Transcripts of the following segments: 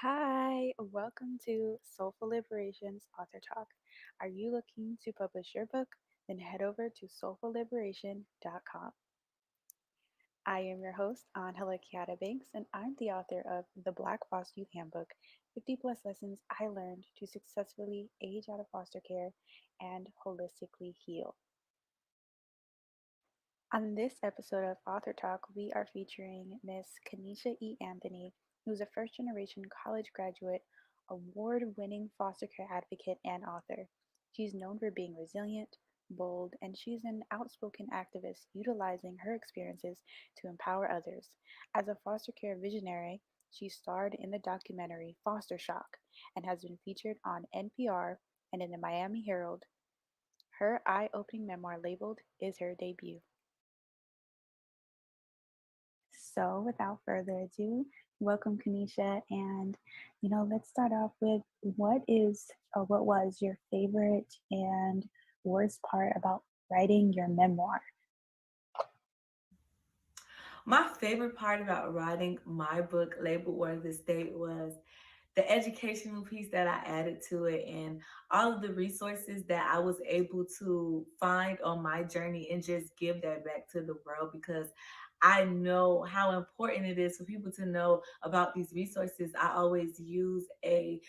Hi, welcome to Soulful Liberation's Author Talk. Are you looking to publish your book? Then head over to soulfulliberation.com. I am your host, Angela Kiata Banks, and I'm the author of The Black Foster Youth Handbook 50 Plus Lessons I Learned to Successfully Age Out of Foster Care and Holistically Heal. On this episode of Author Talk, we are featuring Miss Kenisha Anthony, who's a first generation college graduate, award winning foster care advocate, and author. She's known for being resilient, bold, and she's an outspoken activist utilizing her experiences to empower others. As a foster care visionary, she starred in the documentary Foster Shock and has been featured on NPR and in the Miami Herald. Her eye opening memoir labeled is her debut. So, without further ado, welcome, Kenisha. And, let's start off with what is or what was your favorite and worst part about writing your memoir? My favorite part about writing my book, Labeled Worth the State, was the educational piece that I added to it and all of the resources that I was able to find on my journey and just give that back to the world because I know how important it is for people to know about these resources. I always use a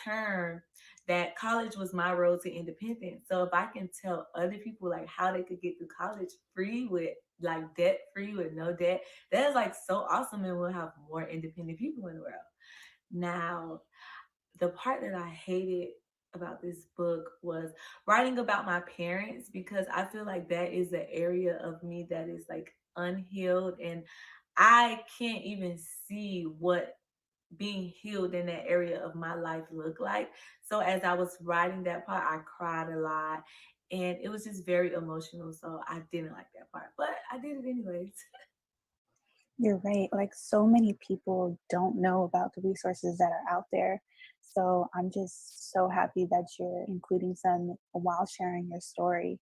term that college was my road to independence. So if I can tell other people like how they could get through college free with like debt free with no debt, that is like so awesome and we'll have more independent people in the world. Now, the part that I hated about this book was writing about my parents because I feel like that is an area of me that is like unhealed and I can't even see what being healed in that area of my life look like. So as I was writing that part, I cried a lot and it was just very emotional. So I didn't like that part, but I did it anyways. You're right. Like, so many people don't know about the resources that are out there. So, I'm just so happy that you're including some while sharing your story.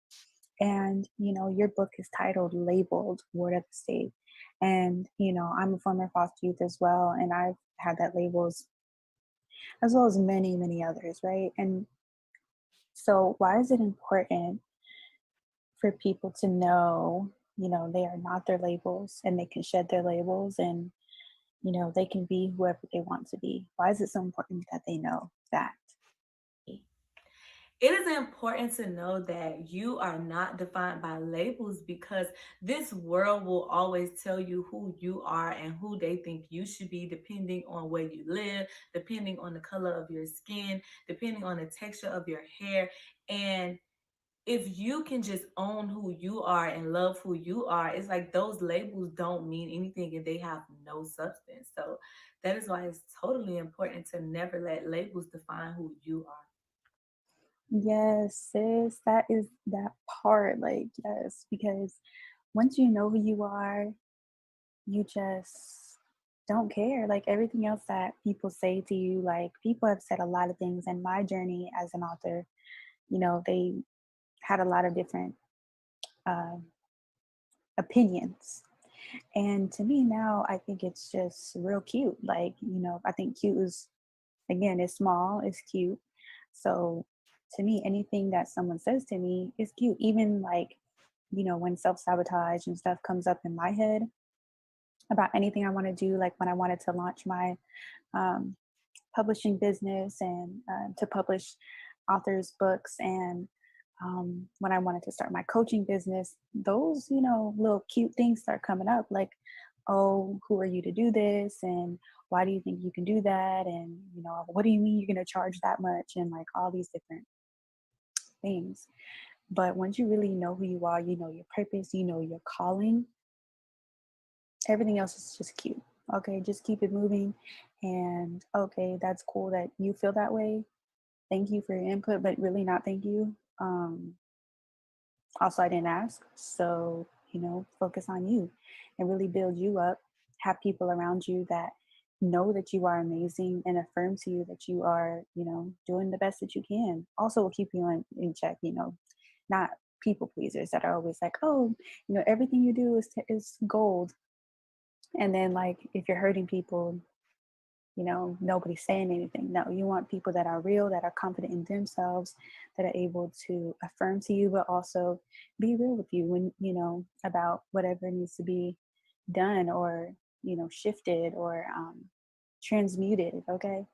And, your book is titled Labeled Word of the State. And, I'm a former foster youth as well. And I've had that label as well as many, many others, right? And so, why is it important for people to know, they are not their labels and they can shed their labels and, they can be whoever they want to be? Why is it so important that they know that? It is important to know that you are not defined by labels because this world will always tell you who you are and who they think you should be, depending on where you live, depending on the color of your skin, depending on the texture of your hair. And if you can just own who you are and love who you are, it's like those labels don't mean anything and they have no substance. So that is why it's totally important to never let labels define who you are. Yes, sis, that is that part. Like, yes, because once you know who you are, you just don't care. Like, everything else that people say to you, like, people have said a lot of things in my journey as an author. They had a lot of different uh, opinions. And to me now, I think it's just real cute. Like, I think cute is, again, it's small, it's cute. So to me, anything that someone says to me is cute. Even like, when self sabotage and stuff comes up in my head about anything I want to do, like when I wanted to launch my um, publishing business and to publish authors' books, and when I wanted to start my coaching business, those, little cute things start coming up like, oh, who are you to do this? And why do you think you can do that? And, what do you mean you're going to charge that much? And like all these different things. But once you really know who you are, you know your purpose, you know your calling, everything else is just cute. Okay, just keep it moving. And okay, that's cool that you feel that way. Thank you for your input, but really not thank you. Also, I didn't ask. So, focus on you and really build you up. Have people around you that know that you are amazing and affirm to you that you are, doing the best that you can. Also, will keep you in check, not people pleasers that are always like, oh, everything you do is gold. And then, like, if you're hurting people, nobody's saying anything. No, you want people that are real, that are confident in themselves, that are able to affirm to you, but also be real with you when, about whatever needs to be done or, shifted or transmuted, okay?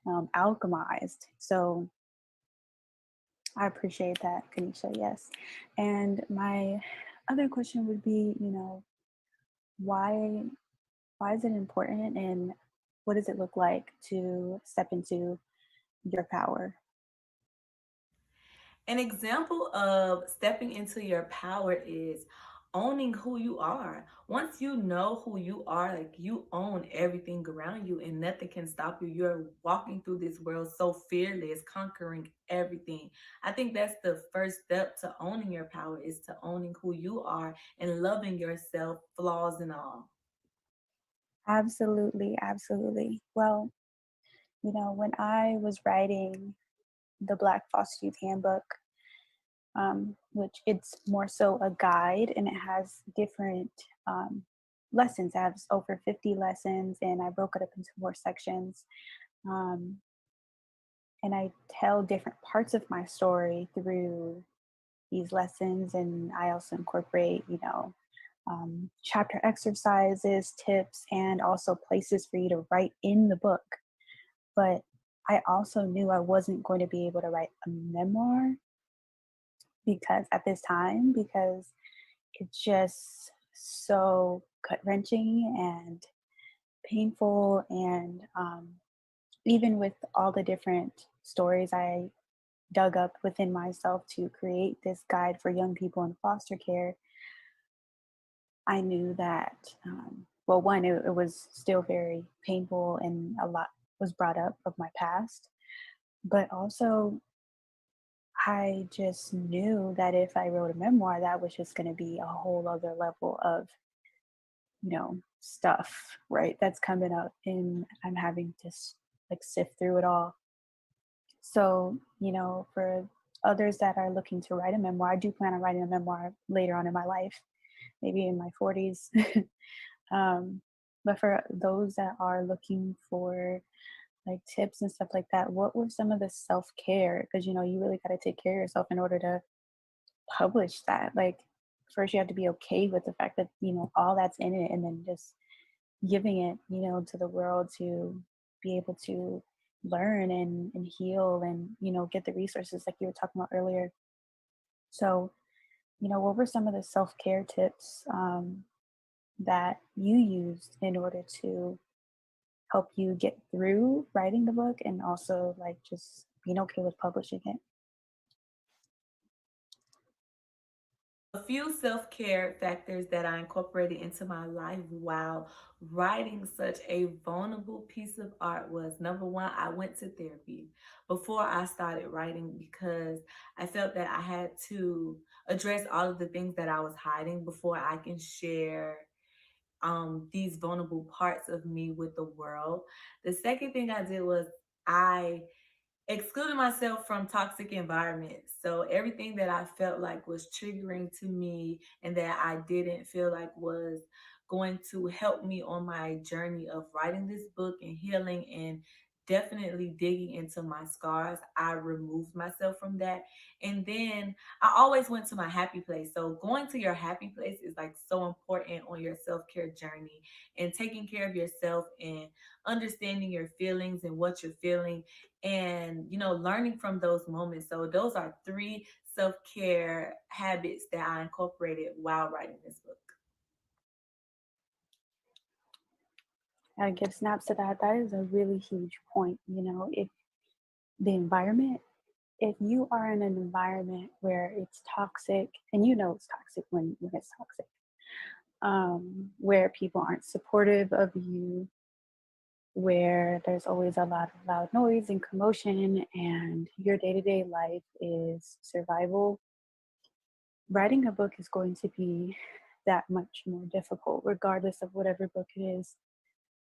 Alchemized. So I appreciate that, Kanisha. Yes. And my other question would be, why why is it important and what does it look like to step into your power? An example of stepping into your power is owning who you are. Once you know who you are, like you own everything around you and nothing can stop you. You're walking through this world so fearless, conquering everything. I think that's the first step to owning your power is to owning who you are and loving yourself, flaws and all. Absolutely, absolutely. Well, when I was writing the Black Foster Youth Handbook, which it's more so a guide and it has different lessons. It has over 50 lessons, and I broke it up into more sections. Um, and I tell different parts of my story through these lessons, and I also incorporate, chapter exercises, tips, and also places for you to write in the book. But I also knew I wasn't going to be able to write a memoir because at this time, because it's just so gut wrenching and painful. And even with all the different stories I dug up within myself to create this guide for young people in foster care, I knew that, well, one, it was still very painful and a lot was brought up of my past. But also, I just knew that if I wrote a memoir, that was just going to be a whole other level of, stuff, right? That's coming up and I'm having to like sift through it all. So, for others that are looking to write a memoir, I do plan on writing a memoir later on in my life, maybe in my 40s. um, but for those that are looking for like tips and stuff like that, what were some of the self care? Because, you really got to take care of yourself in order to publish that. Like, first, you have to be okay with the fact that, all that's in it, and then just giving it, to the world to be able to learn and heal and, get the resources like you were talking about earlier. So, what were some of the self care tips that you used in order to help you get through writing the book and also like just being okay with publishing it? A few self care factors that I incorporated into my life while writing such a vulnerable piece of art was number one, I went to therapy before I started writing because I felt that I had to address all of the things that I was hiding before I can share these vulnerable parts of me with the world. The second thing I did was I excluding myself from toxic environments. So everything that I felt like was triggering to me and that I didn't feel like was going to help me on my journey of writing this book and healing and definitely digging into my scars, I removed myself from that. And then I always went to my happy place. So going to your happy place is like so important on your self-care journey and taking care of yourself and understanding your feelings and what you're feeling and learning from those moments. So those are three self-care habits that I incorporated while writing this book. I give snaps to that. That is a really huge point. If the environment, if you are in an environment where it's toxic, and it's toxic when it's toxic, where people aren't supportive of you, where there's always a lot of loud noise and commotion, and your day to day life is survival, writing a book is going to be that much more difficult, regardless of whatever book it is.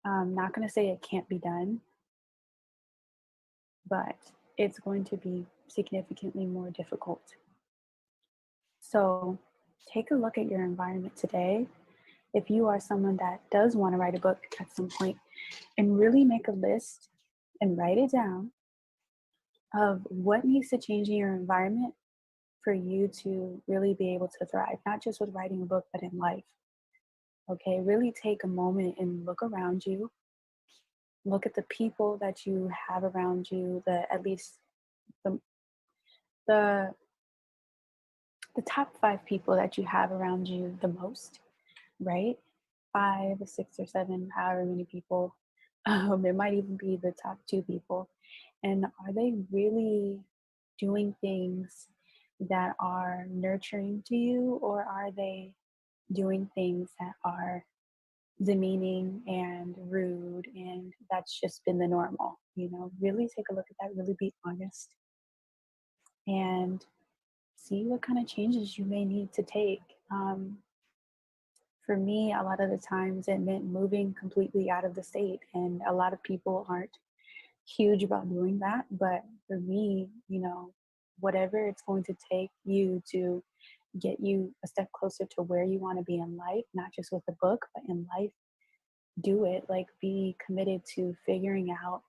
I'm not going to say it can't be done, but it's going to be significantly more difficult. So take a look at your environment today. if you are someone that does want to write a book at some point, and really make a list and write it down of what needs to change in your environment for you to really be able to thrive, not just with writing a book, but in life. Okay, really take a moment and look around you. Look at the people that you have around you, the at least the the the top 5 people that you have around you the most, right? 5 or 6 or 7, however many people. It might even be the top 2 people. And are they really doing things that are nurturing to you, or are they doing things that are demeaning and rude, and that's just been the normal? Really take a look at that, really be honest, and see what kind of changes you may need to take. For me, a lot of the times it meant moving completely out of the state, and a lot of people aren't huge about doing that. But for me, whatever it's going to take you to get you a step closer to where you want to be in life, not just with the book, but in life, do it. Like, be committed to figuring out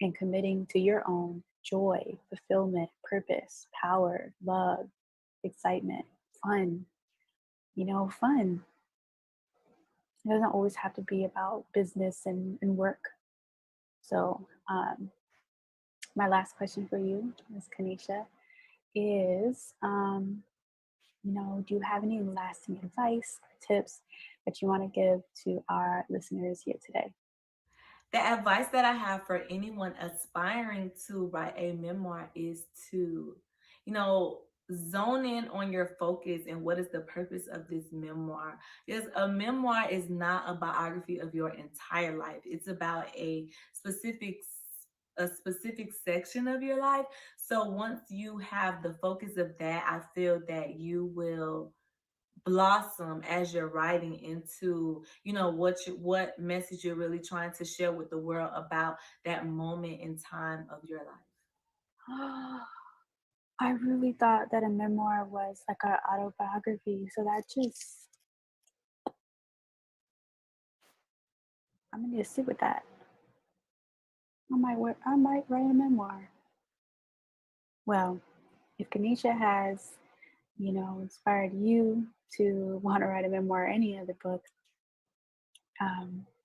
and committing to your own joy, fulfillment, purpose, power, love, excitement, fun. Fun. It doesn't always have to be about business and work. So, my last question for you, Ms. Kanisha, is do you have any lasting advice or tips that you want to give to our listeners here today? The advice that I have for anyone aspiring to write a memoir is to, you know, zone in on your focus and what is the purpose of this memoir. Because a memoir is not a biography of your entire life. It's about a specific section of your life. So once you have the focus of that, I feel that you will blossom as you're writing into what message you're really trying to share with the world about that moment in time of your life. I really thought that a memoir was like an autobiography. So that just, I'm gonna need to sit with that. I might write a memoir. Well, if Kanisha has, inspired you to want to write a memoir or any other book,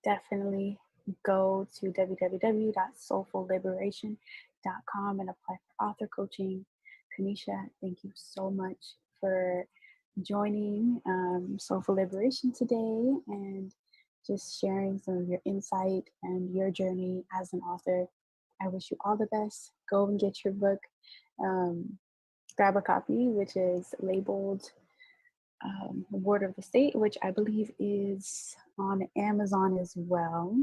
definitely go to www.soulfulliberation.com and apply for author coaching. Kanisha, thank you so much for joining Soulful Liberation today and just sharing some of your insight and your journey as an author. I wish you all the best. Go and get your book. Um, Grab a copy, which is labeled Word of the State, which I believe is on Amazon as well.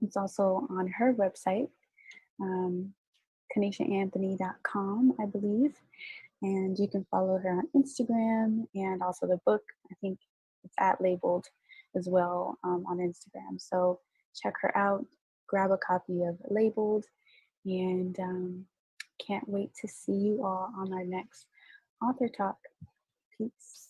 It's also on her website, um, KenishaAnthony.com, I believe. And you can follow her on Instagram, and also the book, I think it's at labeled as well, on Instagram. So check her out, grab a copy of Labeled, and can't wait to see you all on our next author talk. Peace.